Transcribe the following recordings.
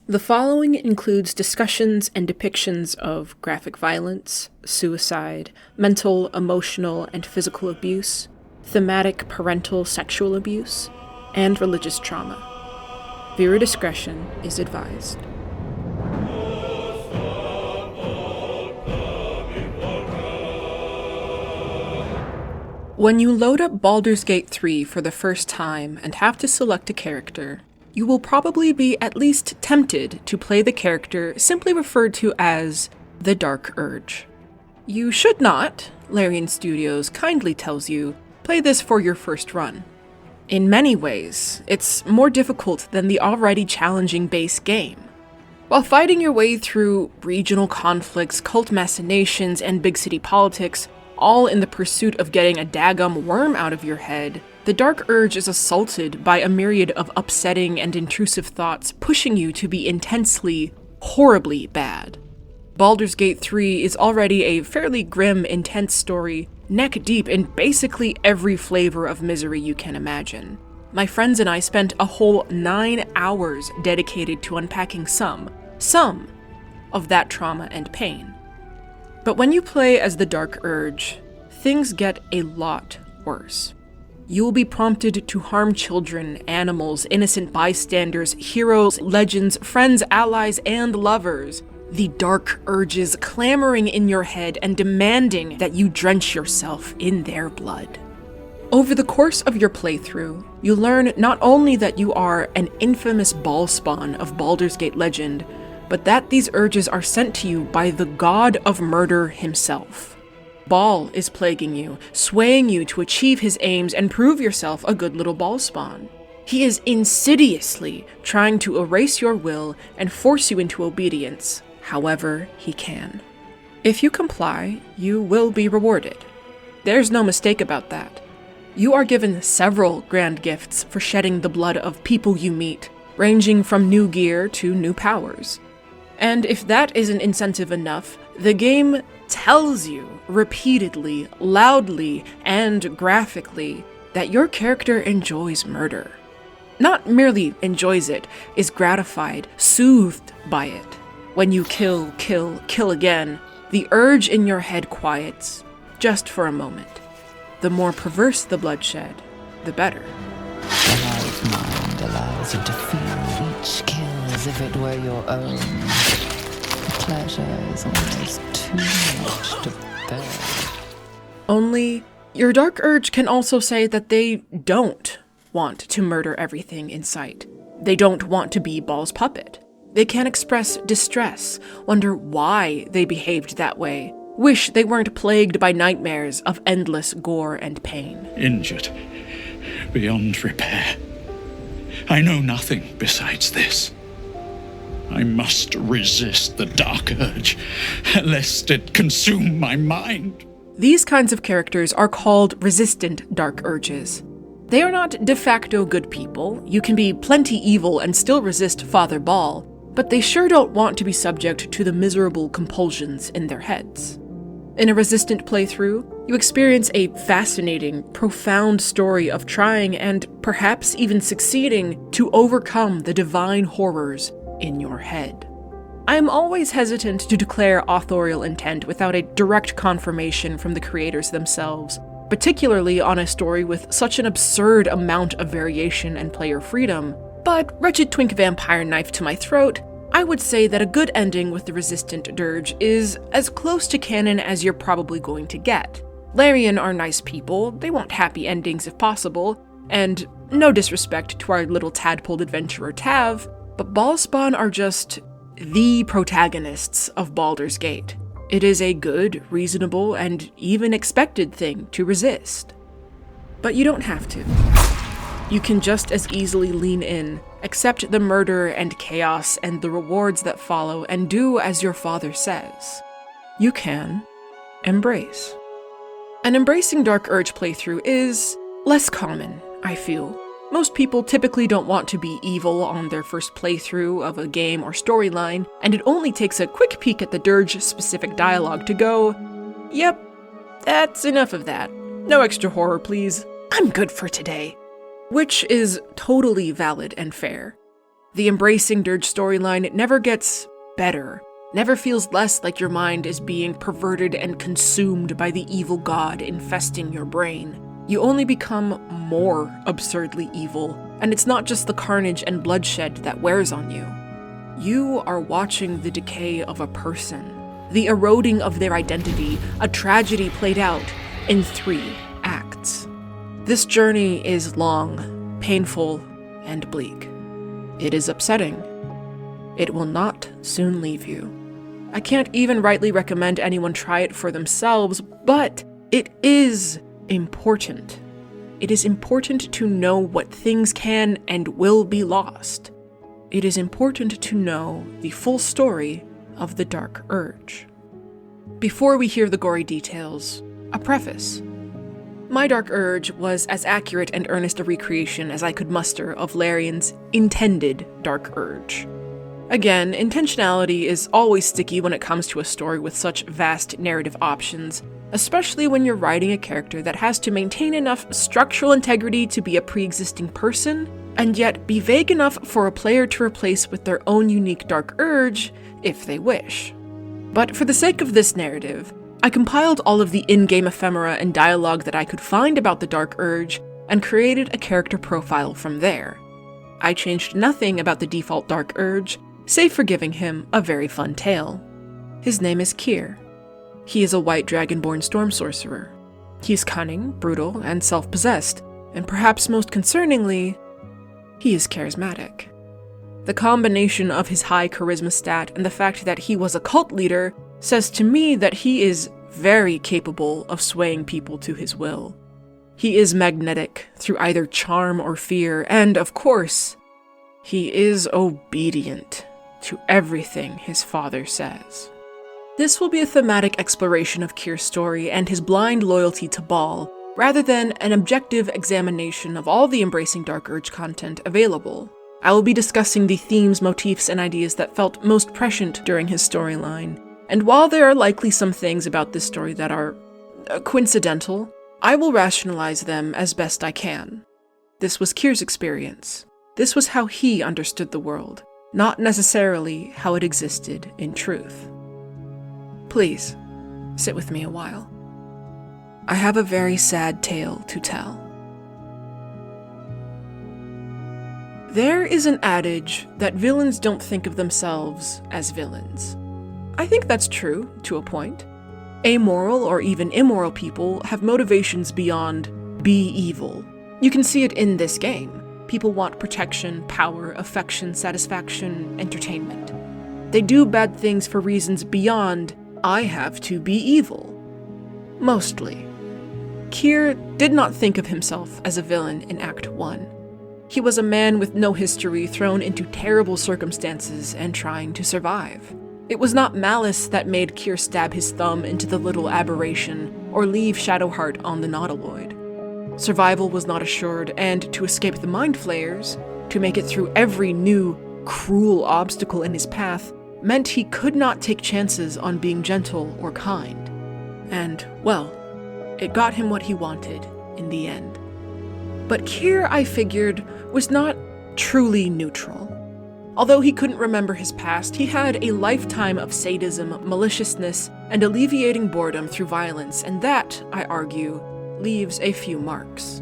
The following includes discussions and depictions of graphic violence, suicide, mental, emotional, and physical abuse, thematic parental sexual abuse, and religious trauma. Viewer discretion is advised. When you load up Baldur's Gate 3 for the first time and have to select a character, you will probably be at least tempted to play the character simply referred to as the Dark Urge. You should not, Larian Studios kindly tells you, play this for your first run. In many ways, it's more difficult than the already challenging base game. While fighting your way through regional conflicts, cult machinations, and big city politics, all in the pursuit of getting a daggum worm out of your head, the Dark Urge is assaulted by a myriad of upsetting and intrusive thoughts pushing you to be intensely, horribly bad. Baldur's Gate 3 is already a fairly grim, intense story, neck deep in basically every flavor of misery you can imagine. My friends and I spent a whole 9 hours dedicated to unpacking some of that trauma and pain. But when you play as the Dark Urge, things get a lot worse. You will be prompted to harm children, animals, innocent bystanders, heroes, legends, friends, allies, and lovers. The Dark Urges clamoring in your head and demanding that you drench yourself in their blood. Over the course of your playthrough, you learn not only that you are an infamous ballspawn of Baldur's Gate legend, but that these urges are sent to you by the god of murder himself. Bhaal is plaguing you, swaying you to achieve his aims and prove yourself a good little ballspawn. He is insidiously trying to erase your will and force you into obedience, however he can. If you comply, you will be rewarded. There's no mistake about that. You are given several grand gifts for shedding the blood of people you meet, ranging from new gear to new powers. And if that isn't incentive enough, the game tells you repeatedly, loudly, and graphically that your character enjoys murder. Not merely enjoys it, is gratified, soothed by it. When you kill again, the urge in your head quiets, just for a moment. The more perverse the bloodshed, the better. The hive mind allows you to feel each kill as if it were your own. The pleasure is almost too much to bear. Only, your Dark Urge can also say that they don't want to murder everything in sight. They don't want to be Bhaal's puppet. They can express distress, wonder why they behaved that way, wish they weren't plagued by nightmares of endless gore and pain. Injured, beyond repair. I know nothing besides this. I must resist the Dark Urge, lest it consume my mind. These kinds of characters are called Resistant Dark Urges. They are not de facto good people. You can be plenty evil and still resist Father Bhaal, but they sure don't want to be subject to the miserable compulsions in their heads. In a Resistant playthrough, you experience a fascinating, profound story of trying and perhaps even succeeding to overcome the divine horrors in your head. I am always hesitant to declare authorial intent without a direct confirmation from the creators themselves, particularly on a story with such an absurd amount of variation and player freedom, but wretched twink vampire knife to my throat, I would say that a good ending with the Resistant Durge is as close to canon as you're probably going to get. Larian are nice people, they want happy endings if possible, and no disrespect to our little tadpole adventurer Tav, but Bhaalspawn are just the protagonists of Baldur's Gate. It is a good, reasonable, and even expected thing to resist. But you don't have to. You can just as easily lean in, accept the murder and chaos and the rewards that follow, and do as your father says. You can embrace. An embracing Dark Urge playthrough is less common, I feel. Most people typically don't want to be evil on their first playthrough of a game or storyline, and it only takes a quick peek at the Durge-specific dialogue to go, yep, that's enough of that. No extra horror, please. I'm good for today. Which is totally valid and fair. The Embracing Durge storyline never gets better, never feels less like your mind is being perverted and consumed by the evil god infesting your brain. You only become more absurdly evil, and it's not just the carnage and bloodshed that wears on you. You are watching the decay of a person, the eroding of their identity, a tragedy played out in 3 acts. This journey is long, painful, and bleak. It is upsetting. It will not soon leave you. I can't even rightly recommend anyone try it for themselves, but it is important. It is important to know what things can and will be lost. It is important to know the full story of the Dark Urge. Before we hear the gory details, a preface. My Dark Urge was as accurate and earnest a recreation as I could muster of Larian's intended Dark Urge. Again, intentionality is always sticky when it comes to a story with such vast narrative options, especially when you're writing a character that has to maintain enough structural integrity to be a pre-existing person, and yet be vague enough for a player to replace with their own unique Dark Urge if they wish. But for the sake of this narrative, I compiled all of the in-game ephemera and dialogue that I could find about the Dark Urge and created a character profile from there. I changed nothing about the default Dark Urge, save for giving him a very fun tale. His name is Kier. He is a white dragonborn storm sorcerer. He's cunning, brutal, and self-possessed, and perhaps most concerningly, he is charismatic. The combination of his high charisma stat and the fact that he was a cult leader says to me that he is very capable of swaying people to his will. He is magnetic through either charm or fear, and of course, he is obedient to everything his father says. This will be a thematic exploration of Kier's story and his blind loyalty to Bhaal, rather than an objective examination of all the Embracing Dark Urge content available. I will be discussing the themes, motifs, and ideas that felt most prescient during his storyline, and while there are likely some things about this story that are coincidental, I will rationalize them as best I can. This was Kier's experience. This was how he understood the world, not necessarily how it existed in truth. Please, sit with me a while. I have a very sad tale to tell. There is an adage that villains don't think of themselves as villains. I think that's true, to a point. Amoral or even immoral people have motivations beyond be evil. You can see it in this game. People want protection, power, affection, satisfaction, entertainment. They do bad things for reasons beyond I have to be evil. Mostly. Kier did not think of himself as a villain in Act 1. He was a man with no history, thrown into terrible circumstances and trying to survive. It was not malice that made Kier stab his thumb into the little aberration or leave Shadowheart on the Nautiloid. Survival was not assured, and to escape the Mind Flayers, to make it through every new, cruel obstacle in his path, meant he could not take chances on being gentle or kind. And, well, it got him what he wanted in the end. But Kier, I figured, was not truly neutral. Although he couldn't remember his past, he had a lifetime of sadism, maliciousness, and alleviating boredom through violence, and that, I argue, leaves a few marks.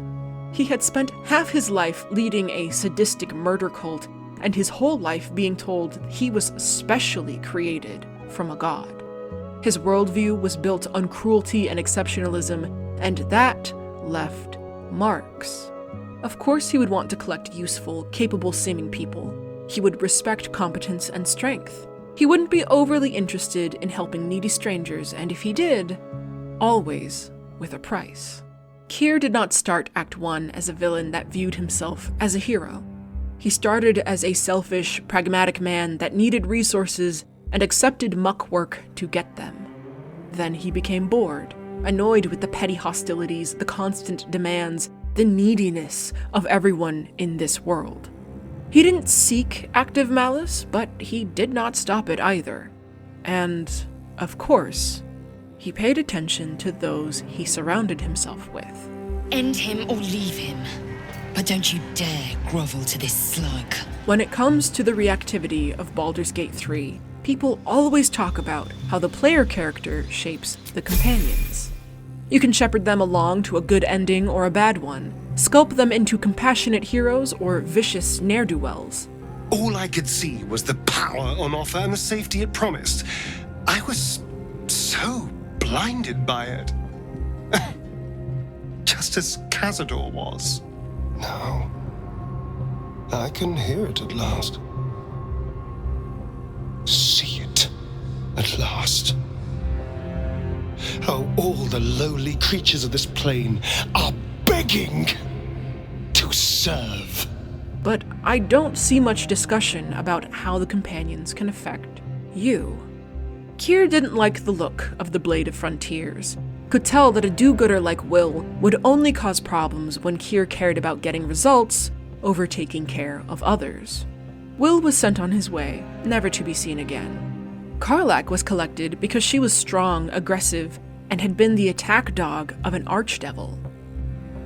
He had spent half his life leading a sadistic murder cult, and his whole life being told he was specially created from a god. His worldview was built on cruelty and exceptionalism, and that left marks. Of course he would want to collect useful, capable-seeming people. He would respect competence and strength. He wouldn't be overly interested in helping needy strangers, and if he did, always with a price. Kier did not start Act 1 as a villain that viewed himself as a hero. He started as a selfish, pragmatic man that needed resources and accepted muck work to get them. Then he became bored, annoyed with the petty hostilities, the constant demands, the neediness of everyone in this world. He didn't seek active malice, but he did not stop it either. And, of course, he paid attention to those he surrounded himself with. End him or leave him. But don't you dare grovel to this slug. When it comes to the reactivity of Baldur's Gate 3, people always talk about how the player character shapes the companions. You can shepherd them along to a good ending or a bad one, sculpt them into compassionate heroes or vicious ne'er-do-wells. All I could see was the power on offer and the safety it promised. I was so blinded by it. Just as Cazador was. Now, I can hear it at last. See it at last. How all the lowly creatures of this plane are begging to serve. But I don't see much discussion about how the companions can affect you. Kier didn't like the look of the Blade of Frontiers, could tell that a do-gooder like Will would only cause problems when Kier cared about getting results over taking care of others. Will was sent on his way, never to be seen again. Karlach was collected because she was strong, aggressive, and had been the attack dog of an archdevil.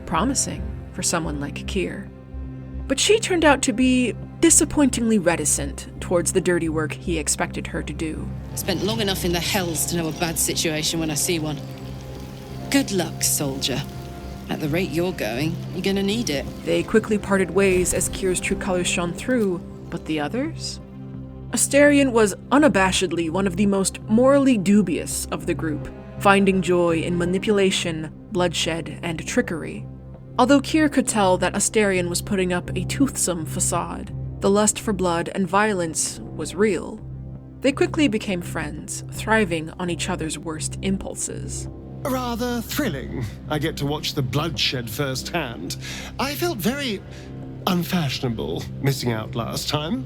Promising for someone like Kier. But she turned out to be disappointingly reticent towards the dirty work he expected her to do. Spent long enough in the hells to know a bad situation when I see one. Good luck, soldier. At the rate you're going, you're gonna need it. They quickly parted ways as Kier's true colors shone through, but the others? Astarion was unabashedly one of the most morally dubious of the group, finding joy in manipulation, bloodshed, and trickery. Although Kier could tell that Astarion was putting up a toothsome facade, the lust for blood and violence was real. They quickly became friends, thriving on each other's worst impulses. Rather thrilling. I get to watch the bloodshed firsthand. I felt very unfashionable missing out last time.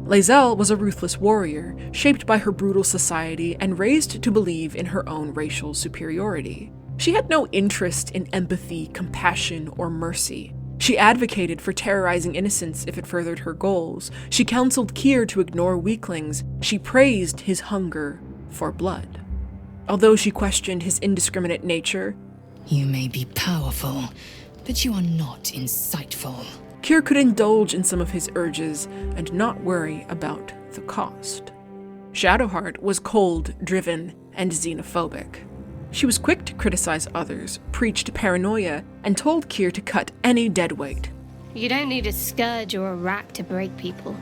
Lae'zel was a ruthless warrior, shaped by her brutal society and raised to believe in her own racial superiority. She had no interest in empathy, compassion, or mercy. She advocated for terrorizing innocents if it furthered her goals. She counseled Kier to ignore weaklings. She praised his hunger for blood. Although she questioned his indiscriminate nature, You may be powerful, but you are not insightful. Kier could indulge in some of his urges and not worry about the cost. Shadowheart was cold, driven, and xenophobic. She was quick to criticize others, preached paranoia, and told Kier to cut any deadweight. You don't need a scourge or a rack to break people.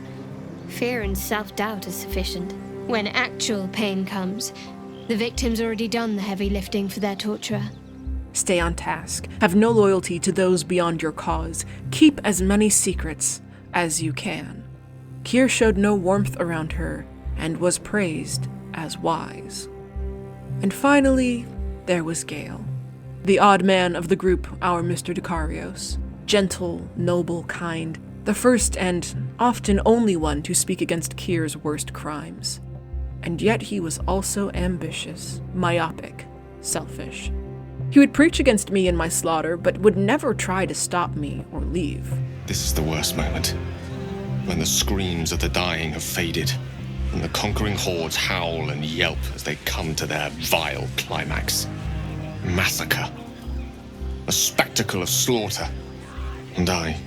Fear and self-doubt are sufficient. When actual pain comes, the victim's already done the heavy lifting for their torturer. Stay on task, have no loyalty to those beyond your cause, keep as many secrets as you can. Kier showed no warmth around her, and was praised as wise. And finally, there was Gale, the odd man of the group, our Mr. Dekarios. Gentle, noble, kind, the first and often only one to speak against Kier's worst crimes. And yet he was also ambitious, myopic, selfish. He would preach against me and my slaughter, but would never try to stop me or leave. This is the worst moment. When the screams of the dying have faded, and the conquering hordes howl and yelp as they come to their vile climax. Massacre. A spectacle of slaughter. And I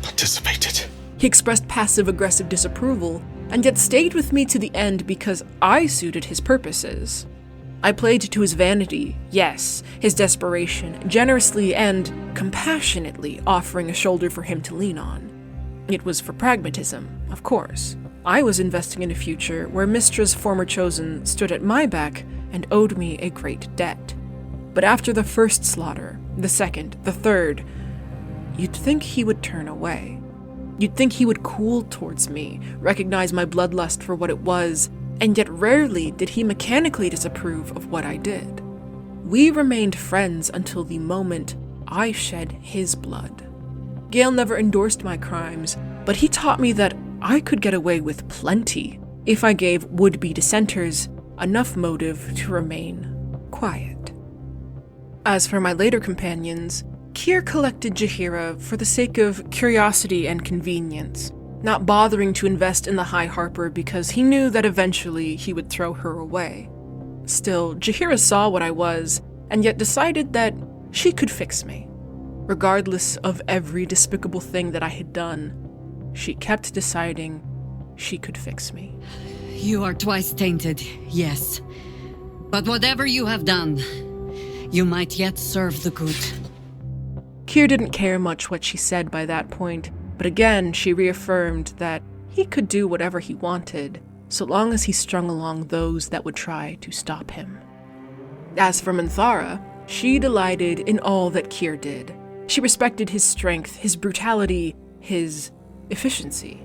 participated. He expressed passive-aggressive disapproval, and yet stayed with me to the end because I suited his purposes. I played to his vanity, yes, his desperation, generously and compassionately offering a shoulder for him to lean on. It was for pragmatism, of course. I was investing in a future where Mystra's former chosen stood at my back and owed me a great debt. But after the first slaughter, the second, the third, you'd think he would turn away. You'd think he would cool towards me, recognize my bloodlust for what it was, and yet rarely did he mechanically disapprove of what I did. We remained friends until the moment I shed his blood. Gale never endorsed my crimes, but he taught me that I could get away with plenty if I gave would-be dissenters enough motive to remain quiet. As for my later companions, Kier collected Jaheira for the sake of curiosity and convenience, not bothering to invest in the High Harper because he knew that eventually he would throw her away. Still, Jaheira saw what I was, and yet decided that she could fix me. Regardless of every despicable thing that I had done, she kept deciding she could fix me. You are twice tainted, yes. But whatever you have done, you might yet serve the good. Keir didn't care much what she said by that point, but again she reaffirmed that he could do whatever he wanted, so long as he strung along those that would try to stop him. As for Minthara, she delighted in all that Keir did. She respected his strength, his brutality, his efficiency.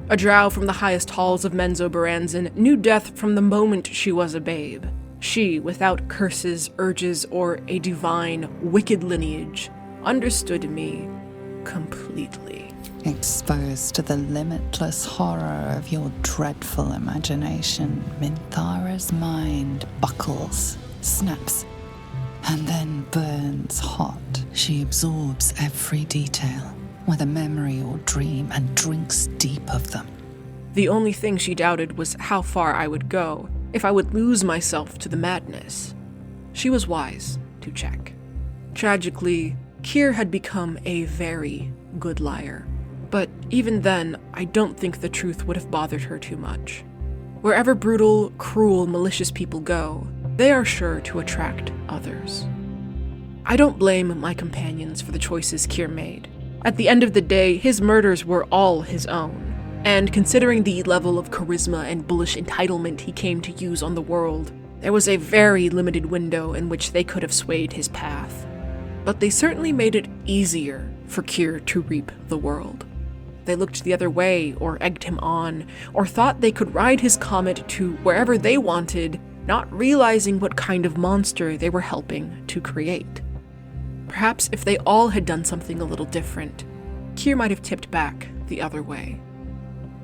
A drow from the highest halls of Menzoberranzan knew death from the moment she was a babe. She, without curses, urges, or a divine, wicked lineage, understood me completely. Exposed to the limitless horror of your dreadful imagination, Minthara's mind buckles, snaps, and then burns hot. She absorbs every detail, whether memory or dream, and drinks deep of them. The only thing she doubted was how far I would go, if I would lose myself to the madness. She was wise to check. Tragically, Keir had become a very good liar. But even then, I don't think the truth would have bothered her too much. Wherever brutal, cruel, malicious people go, they are sure to attract others. I don't blame my companions for the choices Keir made. At the end of the day, his murders were all his own, and considering the level of charisma and bullish entitlement he came to use on the world, there was a very limited window in which they could have swayed his path. But they certainly made it easier for Keir to reap the world. They looked the other way, or egged him on, or thought they could ride his comet to wherever they wanted, not realizing what kind of monster they were helping to create. Perhaps if they all had done something a little different, Keir might have tipped back the other way.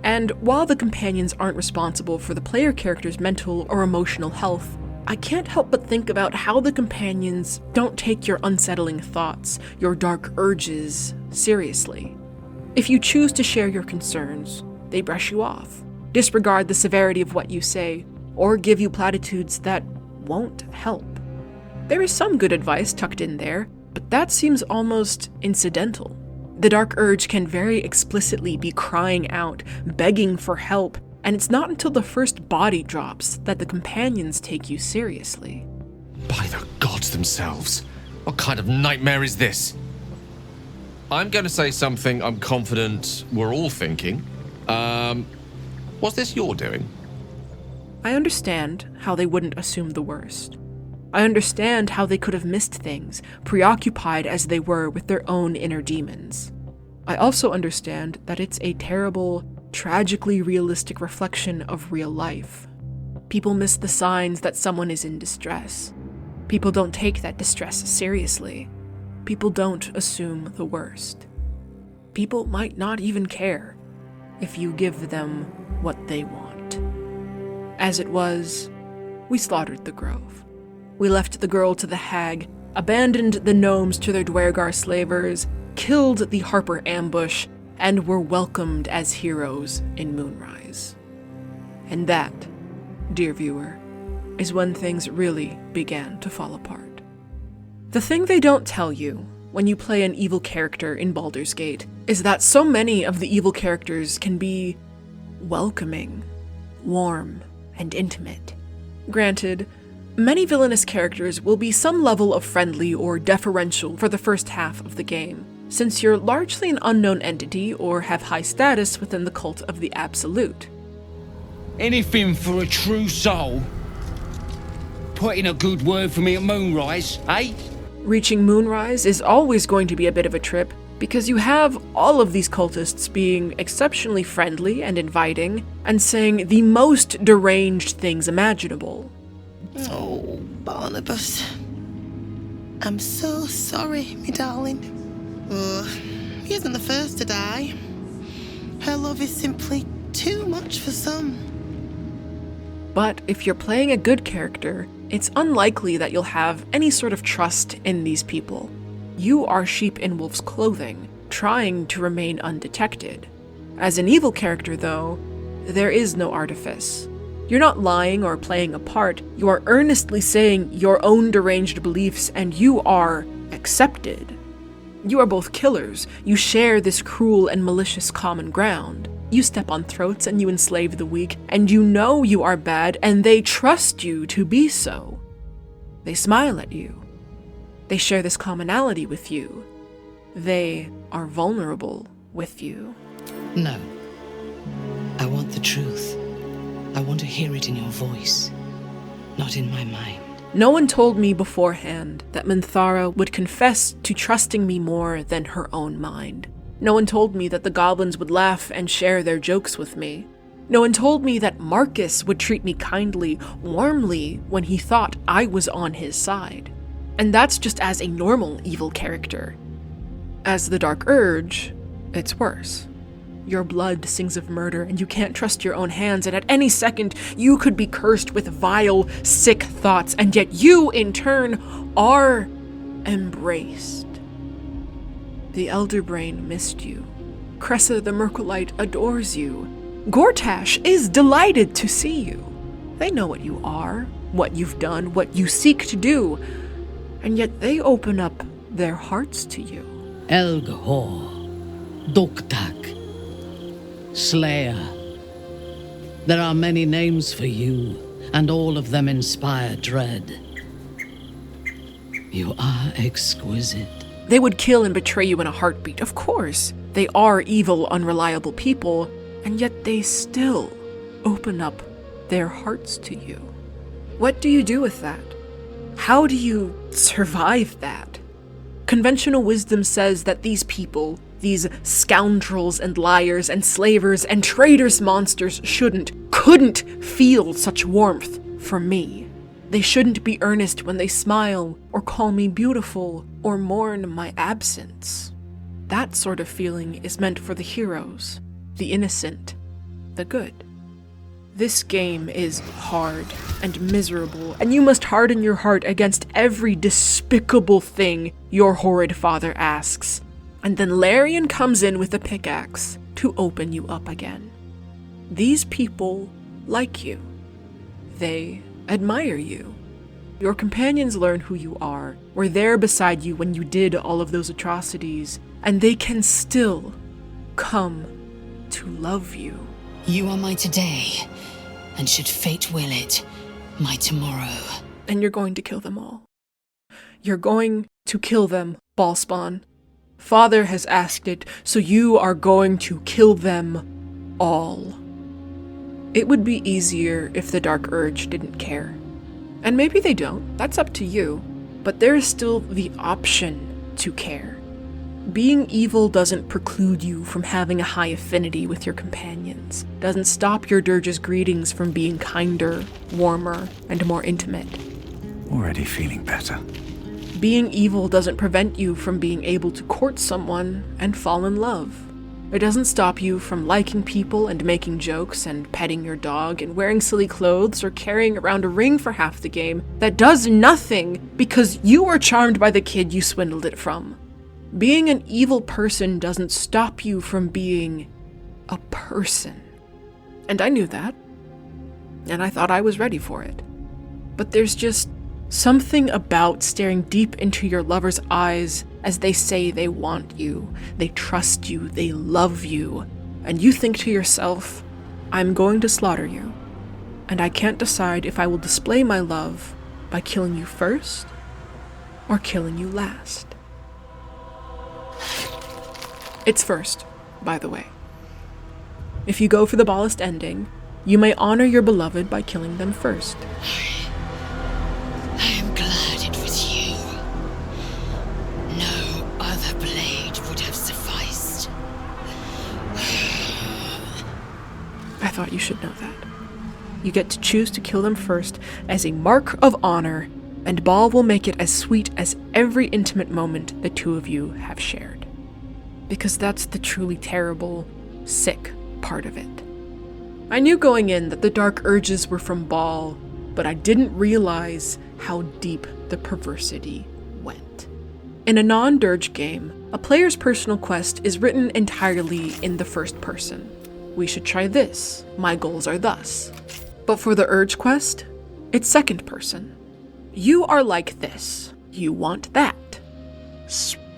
And while the companions aren't responsible for the player character's mental or emotional health, I can't help but think about how the companions don't take your unsettling thoughts, your dark urges, seriously. If you choose to share your concerns, they brush you off, disregard the severity of what you say, or give you platitudes that won't help. There is some good advice tucked in there, but that seems almost incidental. The dark urge can very explicitly be crying out, begging for help, and it's not until the first body drops that the companions take you seriously. By the gods themselves, what kind of nightmare is this? I'm going to say something I'm confident we're all thinking. Was this your doing? I understand how they wouldn't assume the worst. I understand how they could have missed things, preoccupied as they were with their own inner demons. I also understand that it's a terrible, tragically realistic reflection of real life. People miss the signs that someone is in distress. People don't take that distress seriously. People don't assume the worst. People might not even care if you give them what they want. As it was, we slaughtered the grove. We left the girl to the hag, abandoned the gnomes to their Dwergar slavers, killed the Harper ambush, and were welcomed as heroes in Moonrise. And that, dear viewer, is when things really began to fall apart. The thing they don't tell you when you play an evil character in Baldur's Gate is that so many of the evil characters can be welcoming, warm, and intimate. Granted, many villainous characters will be some level of friendly or deferential for the first half of the game, since you're largely an unknown entity or have high status within the cult of the Absolute. Anything for a true soul. Put in a good word for me at Moonrise, eh? Reaching Moonrise is always going to be a bit of a trip, because you have all of these cultists being exceptionally friendly and inviting, and saying the most deranged things imaginable. Oh, Barnabas. I'm so sorry, me darling. Oh, he isn't the first to die. Her love is simply too much for some. But if you're playing a good character, it's unlikely that you'll have any sort of trust in these people. You are sheep in wolf's clothing, trying to remain undetected. As an evil character, though, there is no artifice. You're not lying or playing a part, you are earnestly saying your own deranged beliefs, and you are accepted. You are both killers. You share this cruel and malicious common ground. You step on throats and you enslave the weak, and you know you are bad, and they trust you to be so. They smile at you. They share this commonality with you. They are vulnerable with you. No. I want the truth. I want to hear it in your voice, not in my mind. No one told me beforehand that Minthara would confess to trusting me more than her own mind. No one told me that the goblins would laugh and share their jokes with me. No one told me that Marcus would treat me kindly, warmly, when he thought I was on his side. And that's just as a normal evil character. As the Dark Urge, it's worse. Your blood sings of murder, and you can't trust your own hands, and at any second, you could be cursed with vile, sick thoughts, and yet you, in turn, are embraced. The Elder Brain missed you. Cressa the Merkulite adores you. Gortash is delighted to see you. They know what you are, what you've done, what you seek to do, and yet they open up their hearts to you. Elgahor, Doktak, Slayer. There are many names for you, and all of them inspire dread. You are exquisite. They would kill and betray you in a heartbeat, of course. They are evil, unreliable people, and yet they still open up their hearts to you. What do you do with that? How do you survive that? Conventional wisdom says that these people, these scoundrels and liars and slavers and traitorous monsters couldn't feel such warmth from me. They shouldn't be earnest when they smile, or call me beautiful, or mourn my absence. That sort of feeling is meant for the heroes, the innocent, the good. This game is hard and miserable, and you must harden your heart against every despicable thing your horrid father asks. And then Larian comes in with a pickaxe to open you up again. These people like you. They admire you. Your companions learn who you are, were there beside you when you did all of those atrocities, and they can still come to love you. You are my today, and should fate will it, my tomorrow. And you're going to kill them all. You're going to kill them, Ballspawn. Father has asked it, so you are going to kill them all. It would be easier if the Dark Urge didn't care. And maybe they don't, that's up to you. But there is still the option to care. Being evil doesn't preclude you from having a high affinity with your companions, doesn't stop your Durge's greetings from being kinder, warmer, and more intimate. Already feeling better. Being evil doesn't prevent you from being able to court someone and fall in love. It doesn't stop you from liking people and making jokes and petting your dog and wearing silly clothes or carrying around a ring for half the game that does nothing because you are charmed by the kid you swindled it from. Being an evil person doesn't stop you from being a person. And I knew that. And I thought I was ready for it. But there's just something about staring deep into your lover's eyes as they say they want you, they trust you, they love you, and you think to yourself, I'm going to slaughter you, and I can't decide if I will display my love by killing you first or killing you last. It's first, by the way. If you go for the ballast ending, you may honor your beloved by killing them first. I am glad it was you. No other blade would have sufficed. I thought you should know that. You get to choose to kill them first as a mark of honor, and Bhaal will make it as sweet as every intimate moment the two of you have shared. Because that's the truly terrible, sick part of it. I knew going in that the dark urges were from Bhaal, but I didn't realize how deep the perversity went. In a non-Durge game, a player's personal quest is written entirely in the first person. We should try this, my goals are thus. But for the Urge quest, it's second person. You are like this, you want that.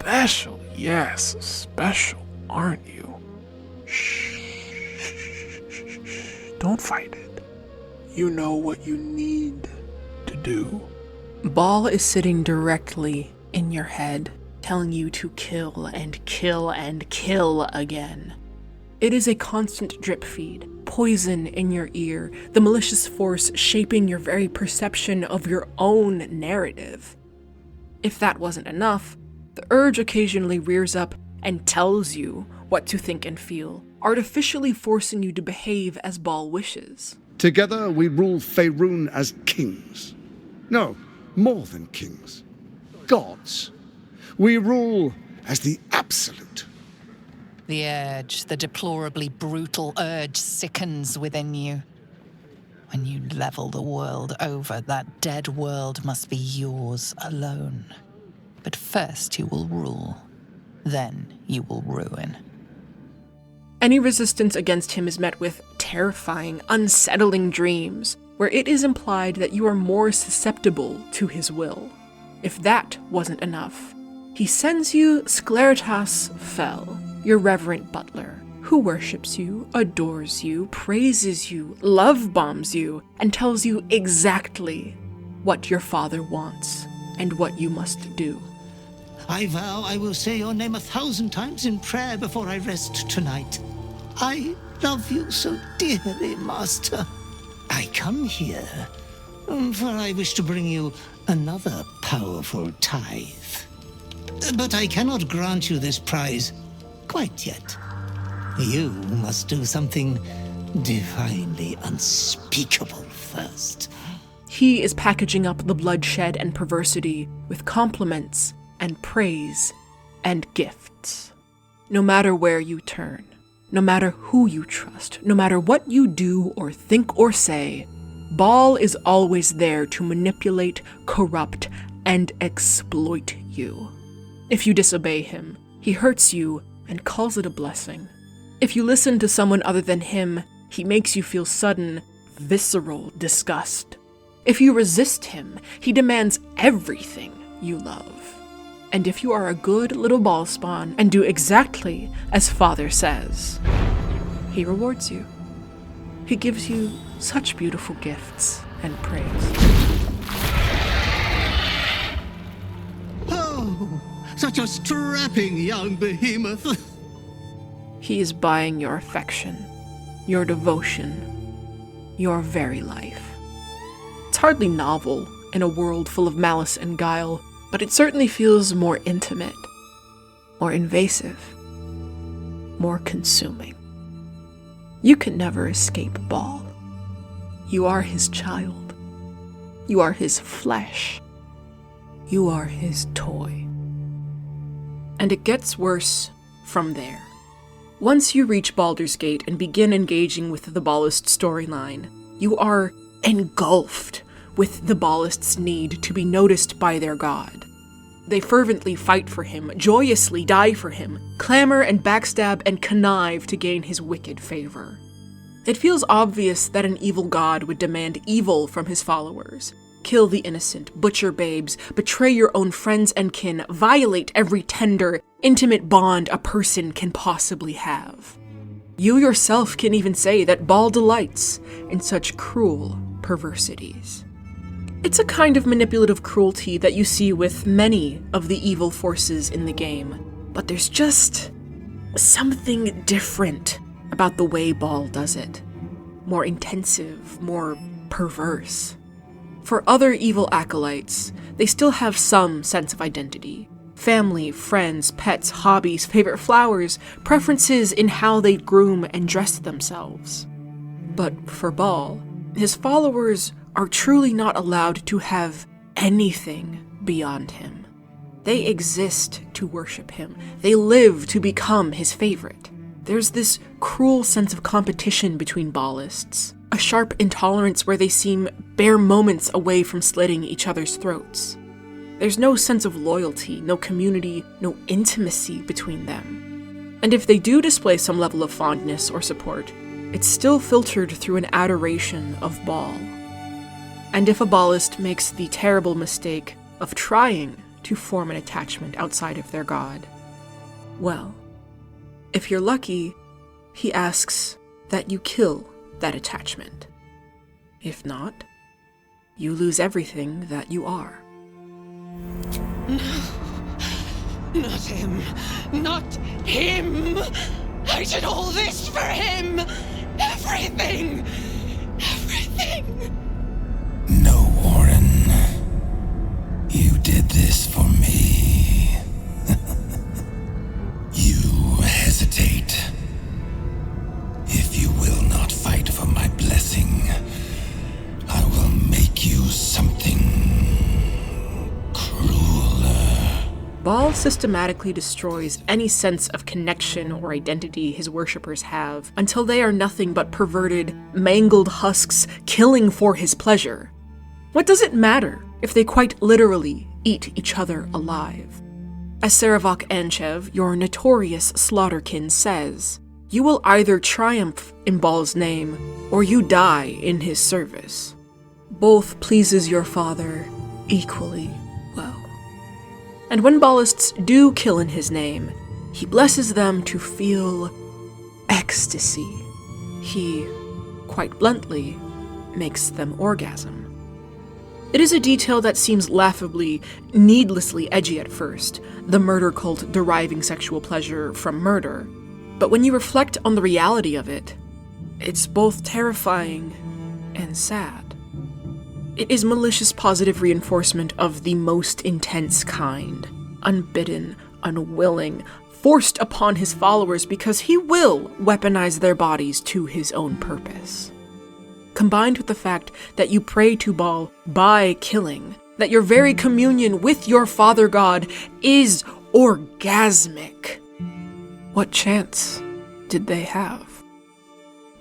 Special, yes, special, aren't you? Shh. Don't fight it. You know what you need to do. Bhaal is sitting directly in your head, telling you to kill and kill and kill again. It is a constant drip feed, poison in your ear, the malicious force shaping your very perception of your own narrative. If that wasn't enough, the urge occasionally rears up and tells you what to think and feel, artificially forcing you to behave as Bhaal wishes. Together we rule Faerun as kings. No, more than kings. Gods. We rule as the absolute. The urge, the deplorably brutal urge, sickens within you. When you level the world over, that dead world must be yours alone. But first you will rule. Then you will ruin. Any resistance against him is met with terrifying, unsettling dreams, where it is implied that you are more susceptible to his will. If that wasn't enough, he sends you Scleritas Fel, your reverent butler, who worships you, adores you, praises you, love bombs you, and tells you exactly what your father wants and what you must do. I vow I will say your name 1,000 times in prayer before I rest tonight. I love you so dearly, Master. I come here, for I wish to bring you another powerful tithe. But I cannot grant you this prize quite yet. You must do something divinely unspeakable first. He is packaging up the bloodshed and perversity with compliments and praise and gifts. No matter where you turn, no matter who you trust, no matter what you do or think or say, Bhaal is always there to manipulate, corrupt, and exploit you. If you disobey him, he hurts you and calls it a blessing. If you listen to someone other than him, he makes you feel sudden, visceral disgust. If you resist him, he demands everything you love. And if you are a good little Bhaal spawn and do exactly as Father says, he rewards you. He gives you such beautiful gifts and praise. Oh, such a strapping young behemoth. He is buying your affection, your devotion, your very life. It's hardly novel in a world full of malice and guile, but it certainly feels more intimate, more invasive, more consuming. You can never escape Bhaal. You are his child. You are his flesh. You are his toy. And it gets worse from there. Once you reach Baldur's Gate and begin engaging with the Bhaalist storyline, you are engulfed with the Bhaalists' need to be noticed by their god. They fervently fight for him, joyously die for him, clamor and backstab and connive to gain his wicked favor. It feels obvious that an evil god would demand evil from his followers. Kill the innocent, butcher babes, betray your own friends and kin, violate every tender, intimate bond a person can possibly have. You yourself can even say that Bhaal delights in such cruel perversities. It's a kind of manipulative cruelty that you see with many of the evil forces in the game, but there's just something different about the way Bhaal does it. More intensive, more perverse. For other evil acolytes, they still have some sense of identity. Family, friends, pets, hobbies, favorite flowers, preferences in how they groom and dress themselves. But for Bhaal, his followers are truly not allowed to have anything beyond him. They exist to worship him. They live to become his favorite. There's this cruel sense of competition between Bhaalists, a sharp intolerance where they seem bare moments away from slitting each other's throats. There's no sense of loyalty, no community, no intimacy between them. And if they do display some level of fondness or support, it's still filtered through an adoration of Bhaal. And if a Bhaalist makes the terrible mistake of trying to form an attachment outside of their god. Well, if you're lucky, he asks that you kill that attachment. If not, you lose everything that you are. No, not him. Not him! I did all this for him! Everything! Everything! No, Warren. You did this for me. You hesitate. If you will not fight for my blessing, I will make you something crueler. Bhaal systematically destroys any sense of connection or identity his worshippers have until they are nothing but perverted, mangled husks killing for his pleasure. What does it matter if they quite literally eat each other alive? As Saravak Anchev, your notorious slaughterkin, says, you will either triumph in Bhaal's name, or you die in his service. Both pleases your father equally well. And when Bhaalists do kill in his name, he blesses them to feel ecstasy. He, quite bluntly, makes them orgasm. It is a detail that seems laughably, needlessly edgy at first, the murder cult deriving sexual pleasure from murder. But when you reflect on the reality of it, it's both terrifying and sad. It is malicious positive reinforcement of the most intense kind, unbidden, unwilling, forced upon his followers because he will weaponize their bodies to his own purpose. Combined with the fact that you pray to Bhaal by killing, that your very communion with your father god is orgasmic. What chance did they have?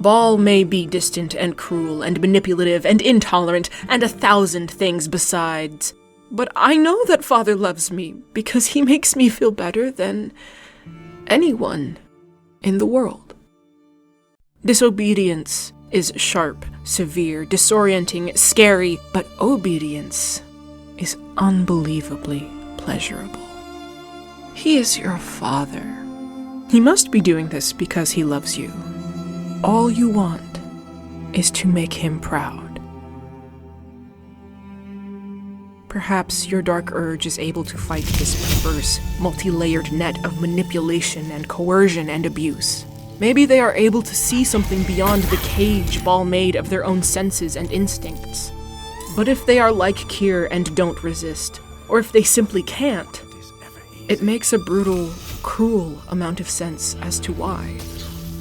Bhaal may be distant and cruel and manipulative and intolerant and 1,000 things besides, but I know that Father loves me because he makes me feel better than anyone in the world. Disobedience is sharp, severe, disorienting, scary, but obedience is unbelievably pleasurable. He is your father. He must be doing this because he loves you. All you want is to make him proud. Perhaps your dark urge is able to fight this perverse, multi-layered net of manipulation and coercion and abuse. Maybe they are able to see something beyond the cage Bhaal made of their own senses and instincts. But if they are like Kier and don't resist, or if they simply can't, it makes a brutal, cruel amount of sense as to why.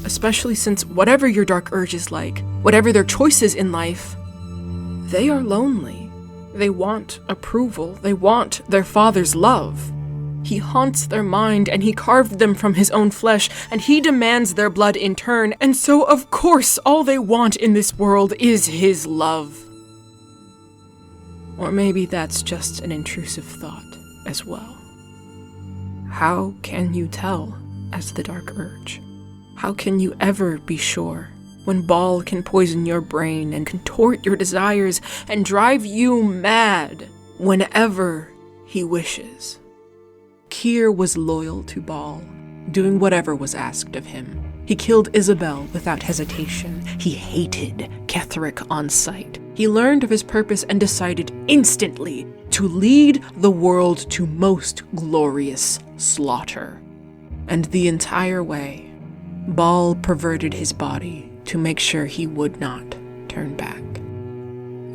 Especially since whatever your dark urge is like, whatever their choices in life, they are lonely. They want approval. They want their father's love. He haunts their mind, and he carved them from his own flesh, and he demands their blood in turn, and so of course all they want in this world is his love. Or maybe that's just an intrusive thought as well. How can you tell as the dark urge? How can you ever be sure when Bhaal can poison your brain and contort your desires and drive you mad whenever he wishes? Kier was loyal to Bhaal, doing whatever was asked of him. He killed Isabel without hesitation. He hated Ketheric on sight. He learned of his purpose and decided instantly to lead the world to most glorious slaughter. And the entire way, Bhaal perverted his body to make sure he would not turn back.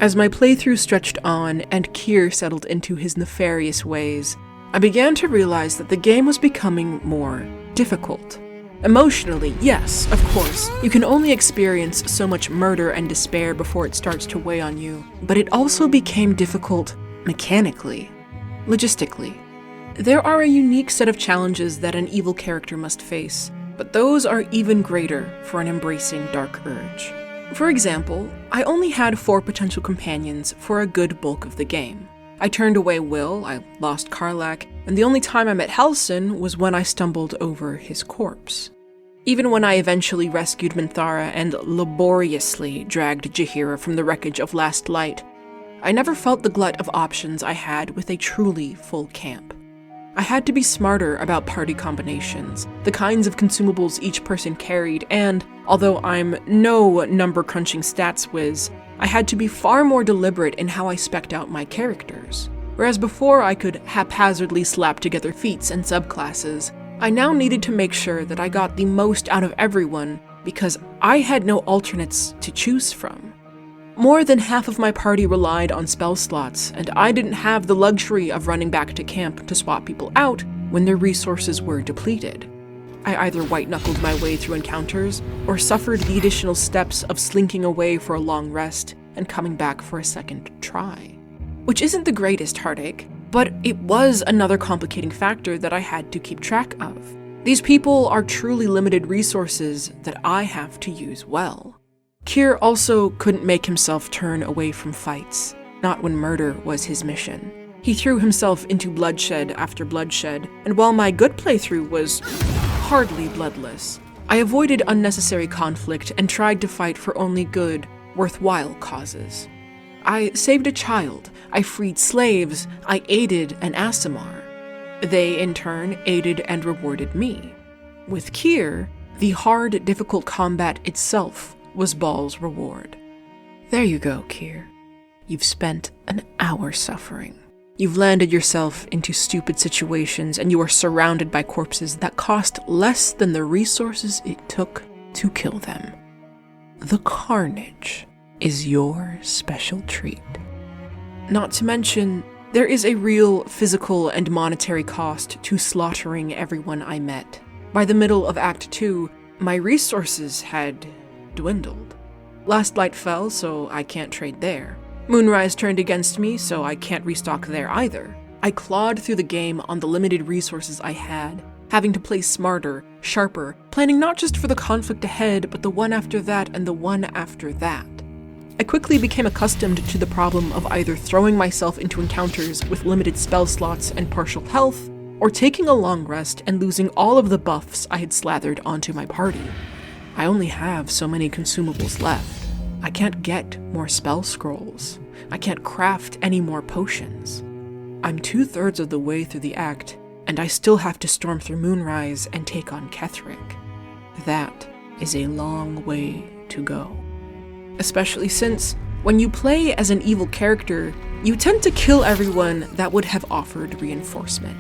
As my playthrough stretched on and Kier settled into his nefarious ways, I began to realize that the game was becoming more difficult. Emotionally, yes, of course, you can only experience so much murder and despair before it starts to weigh on you, but it also became difficult mechanically, logistically. There are a unique set of challenges that an evil character must face, but those are even greater for an embracing dark urge. For example, I only had 4 potential companions for a good bulk of the game. I turned away Will, I lost Karlach, and the only time I met Halsin was when I stumbled over his corpse. Even when I eventually rescued Minthara and laboriously dragged Jaheira from the wreckage of Last Light, I never felt the glut of options I had with a truly full camp. I had to be smarter about party combinations, the kinds of consumables each person carried, and, although I'm no number-crunching stats whiz, I had to be far more deliberate in how I spec'd out my characters. Whereas before I could haphazardly slap together feats and subclasses, I now needed to make sure that I got the most out of everyone because I had no alternates to choose from. More than half of my party relied on spell slots, and I didn't have the luxury of running back to camp to swap people out when their resources were depleted. I either white-knuckled my way through encounters, or suffered the additional steps of slinking away for a long rest and coming back for a second try. Which isn't the greatest heartache, but it was another complicating factor that I had to keep track of. These people are truly limited resources that I have to use well. Kier also couldn't make himself turn away from fights, not when murder was his mission. He threw himself into bloodshed after bloodshed, and while my good playthrough was hardly bloodless, I avoided unnecessary conflict and tried to fight for only good, worthwhile causes. I saved a child, I freed slaves, I aided an Aasimar. They, in turn, aided and rewarded me. With Kier, the hard, difficult combat itself was Bhaal's reward. There you go, Kier. You've spent an hour suffering. You've landed yourself into stupid situations, and you are surrounded by corpses that cost less than the resources it took to kill them. The carnage is your special treat. Not to mention, there is a real physical and monetary cost to slaughtering everyone I met. By the middle of Act 2, my resources had dwindled. Last Light fell, so I can't trade there. Moonrise turned against me, so I can't restock there either. I clawed through the game on the limited resources I had, having to play smarter, sharper, planning not just for the conflict ahead, but the one after that and the one after that. I quickly became accustomed to the problem of either throwing myself into encounters with limited spell slots and partial health, or taking a long rest and losing all of the buffs I had slathered onto my party. I only have so many consumables left. I can't get more spell scrolls. I can't craft any more potions. I'm 2/3 of the way through the act, and I still have to storm through Moonrise and take on Ketheric. That is a long way to go. Especially since, when you play as an evil character, you tend to kill everyone that would have offered reinforcement.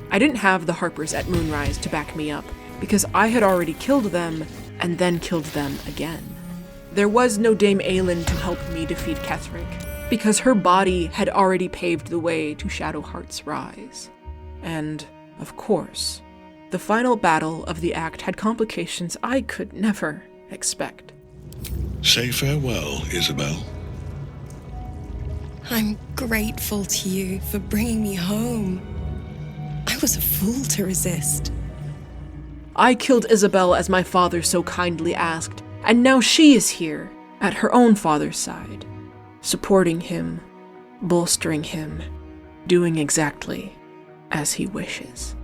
I didn't have the Harpers at Moonrise to back me up, because I had already killed them, and then killed them again. There was no Dame Aelin to help me defeat Ketheric, because her body had already paved the way to Shadowheart's rise. And, of course, the final battle of the act had complications I could never expect. Say farewell, Isabel. I'm grateful to you for bringing me home. I was a fool to resist. I killed Isabel as my father so kindly asked, and now she is here, at her own father's side, supporting him, bolstering him, doing exactly as he wishes.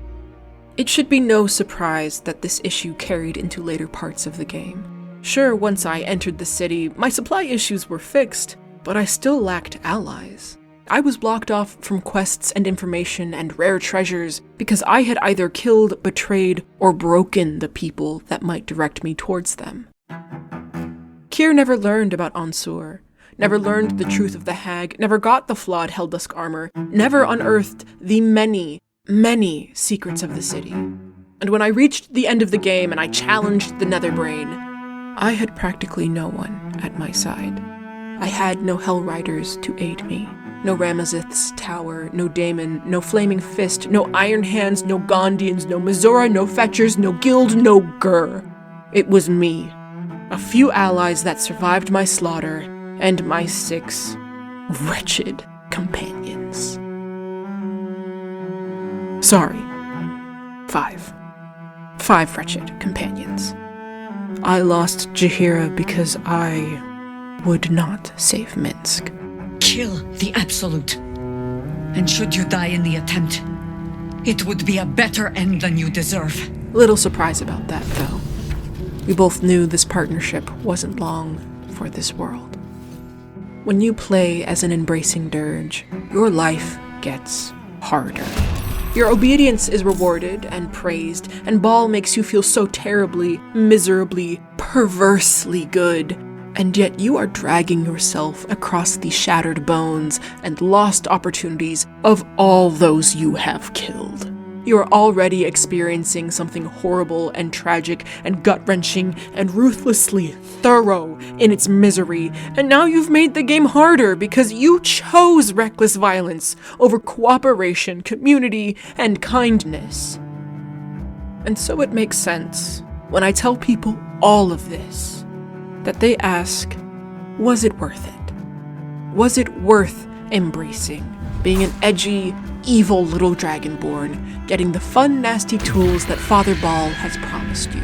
It should be no surprise that this issue carried into later parts of the game. Sure, once I entered the city, my supply issues were fixed, but I still lacked allies. I was blocked off from quests and information and rare treasures because I had either killed, betrayed, or broken the people that might direct me towards them. Kier never learned about Ansur, never learned the truth of the hag, never got the flawed Helldusk armor, never unearthed the many, many secrets of the city. And when I reached the end of the game and I challenged the Netherbrain, I had practically no one at my side. I had no Hellriders to aid me. No Ramazith's tower, no Daemon, no Flaming Fist, no Iron Hands, no Gondians, no Mizora, no Fetchers, no Guild, no Gur. It was me. A few allies that survived my slaughter, and my 6 wretched companions. Sorry. 5. 5 wretched companions. I lost Jaheira because I would not save Minsk. Kill the Absolute. And should you die in the attempt, it would be a better end than you deserve. Little surprise about that, though. We both knew this partnership wasn't long for this world. When you play as an embracing dirge, your life gets harder. Your obedience is rewarded and praised, and Bhaal makes you feel so terribly, miserably, perversely good. And yet you are dragging yourself across the shattered bones and lost opportunities of all those you have killed. You are already experiencing something horrible and tragic and gut-wrenching and ruthlessly thorough in its misery, and now you've made the game harder because you chose reckless violence over cooperation, community, and kindness. And so it makes sense, when I tell people all of this, that they ask, was it worth it? Was it worth embracing, being an edgy, evil little dragonborn, getting the fun, nasty tools that Father Bhaal has promised you?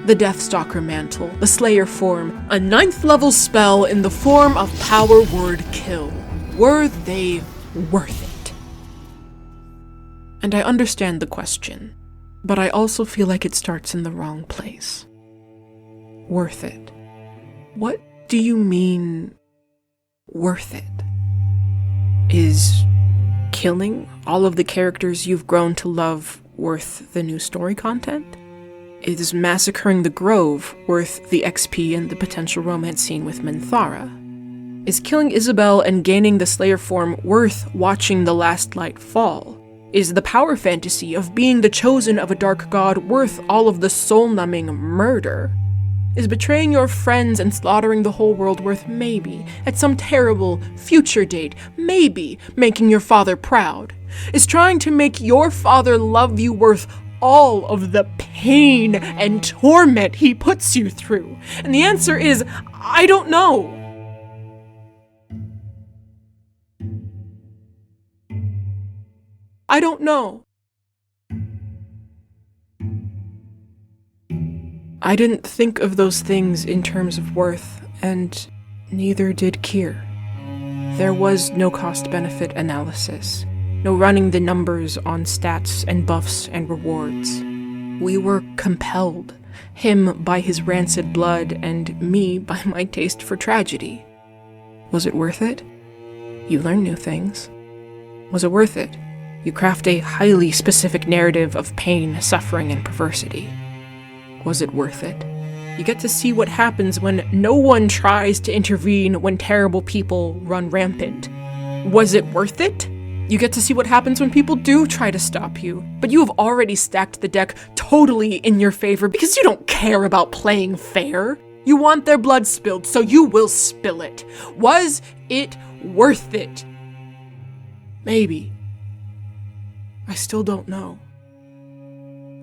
The Deathstalker Mantle, the Slayer form, a 9th level spell in the form of Power Word Kill. Were they worth it? And I understand the question, but I also feel like it starts in the wrong place. Worth it. What do you mean, worth it? Is killing all of the characters you've grown to love worth the new story content? Is massacring the Grove worth the XP and the potential romance scene with Minthara? Is killing Isabel and gaining the Slayer form worth watching the last light fall? Is the power fantasy of being the chosen of a dark god worth all of the soul-numbing murder? Is betraying your friends and slaughtering the whole world worth maybe, at some terrible future date, maybe making your father proud? Is trying to make your father love you worth all of the pain and torment he puts you through? And the answer is, I don't know. I don't know. I didn't think of those things in terms of worth, and neither did Kier. There was no cost-benefit analysis, no running the numbers on stats and buffs and rewards. We were compelled, him by his rancid blood and me by my taste for tragedy. Was it worth it? You learn new things. Was it worth it? You craft a highly specific narrative of pain, suffering, and perversity. Was it worth it? You get to see what happens when no one tries to intervene when terrible people run rampant. Was it worth it? You get to see what happens when people do try to stop you, but you have already stacked the deck totally in your favor because you don't care about playing fair. You want their blood spilled, so you will spill it. Was it worth it? Maybe. I still don't know.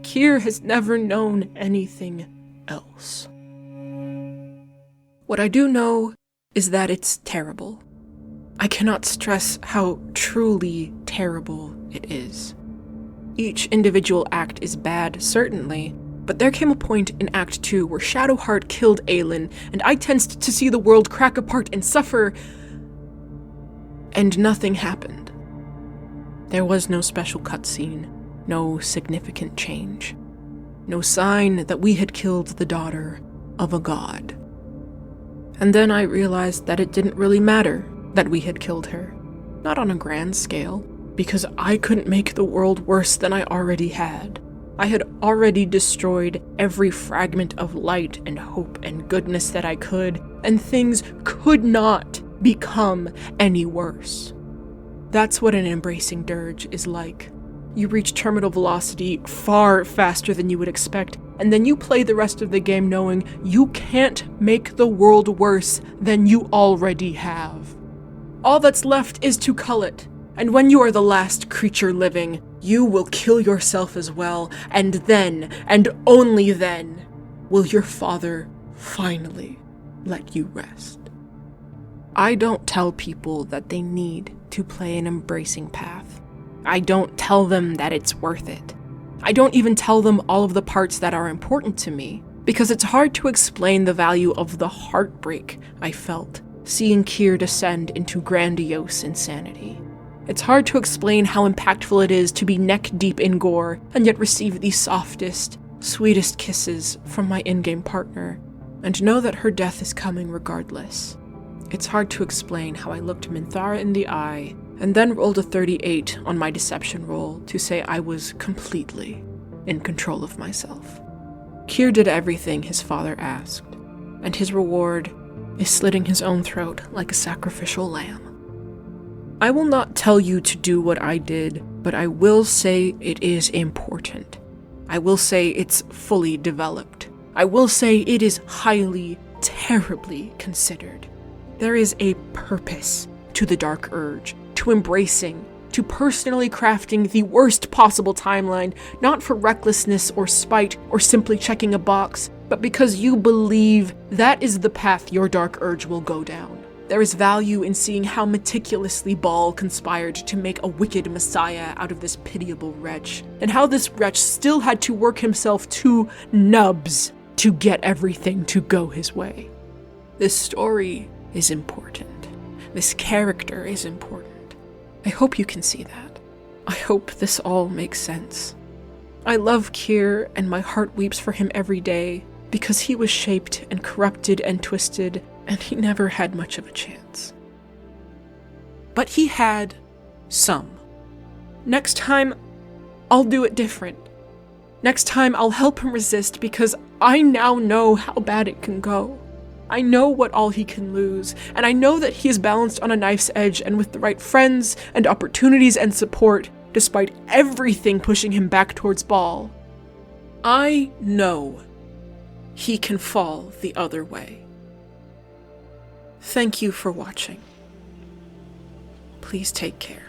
Kier has never known anything else. What I do know is that it's terrible. I cannot stress how truly terrible it is. Each individual act is bad, certainly, but there came a point in Act 2 where Shadowheart killed Aelin, and I tensed to see the world crack apart and suffer, and nothing happened. There was no special cutscene. No significant change. No sign that we had killed the daughter of a god. And then I realized that it didn't really matter that we had killed her. Not on a grand scale, because I couldn't make the world worse than I already had. I had already destroyed every fragment of light and hope and goodness that I could, and things could not become any worse. That's what an embracing dirge is like. You reach terminal velocity far faster than you would expect, and then you play the rest of the game knowing you can't make the world worse than you already have. All that's left is to cull it, and when you are the last creature living, you will kill yourself as well, and then, and only then, will your father finally let you rest. I don't tell people that they need to play an embracing path. I don't tell them that it's worth it. I don't even tell them all of the parts that are important to me, because it's hard to explain the value of the heartbreak I felt seeing Kier descend into grandiose insanity. It's hard to explain how impactful it is to be neck-deep in gore and yet receive the softest, sweetest kisses from my in-game partner, and know that her death is coming regardless. It's hard to explain how I looked Minthara in the eye and then rolled a 38 on my deception roll to say I was completely in control of myself. Kier did everything his father asked, and his reward is slitting his own throat like a sacrificial lamb. I will not tell you to do what I did, but I will say it is important. I will say it's fully developed. I will say it is highly, terribly considered. There is a purpose to the Dark Urge, to embracing, to personally crafting the worst possible timeline, not for recklessness or spite or simply checking a box, but because you believe that is the path your Dark Urge will go down. There is value in seeing how meticulously Bhaal conspired to make a wicked messiah out of this pitiable wretch, and how this wretch still had to work himself to nubs to get everything to go his way. This story is important. This character is important. I hope you can see that. I hope this all makes sense. I love Kier, and my heart weeps for him every day, because he was shaped and corrupted and twisted, and he never had much of a chance. But he had some. Next time, I'll do it different. Next time, I'll help him resist because I now know how bad it can go. I know what all he can lose, and I know that he is balanced on a knife's edge and with the right friends and opportunities and support, despite everything pushing him back towards Bhaal. I know he can fall the other way. Thank you for watching. Please take care.